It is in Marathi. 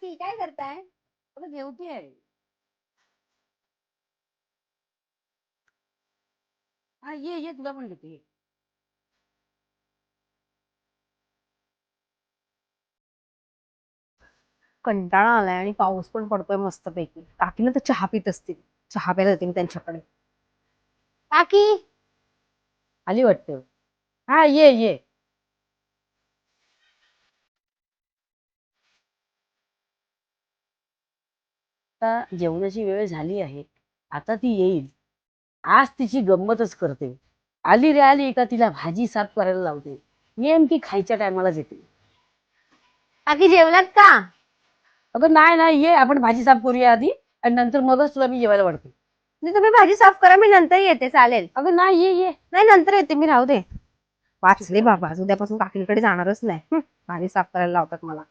काकी काय करताय? अगं जेवतेय. हा ये तुला पण देते. कंटाळा आलाय आणि पाऊस पण पडतोय मस्तपैकी. काकीला तर चहा पित असतील. चहा प्यायला जाते मी त्यांच्याकडे. काकी आली वाटतं. हा ये. आता जेवणाची वेळ झाली आहे. आता ती येईल. आज तिची गंमतच करते. आली रे आली का तिला भाजी साफ करायला लावते. नेमकी खायच्या टायमालाच येते. काकी जेवलात का? अगं नाही ये आपण भाजी साफ करूया आधी आणि नंतर मगच तुला मी जेवायला वाढते. नाही तुम्ही भाजी साफ करा, मी नंतर येते चालेल. अगं नाही ये. नाही नंतर येते मी, राहू दे. वाचले बाबा, उद्यापासून काकींकडे जाणारच नाही. भाजी साफ करायला लावतात मला.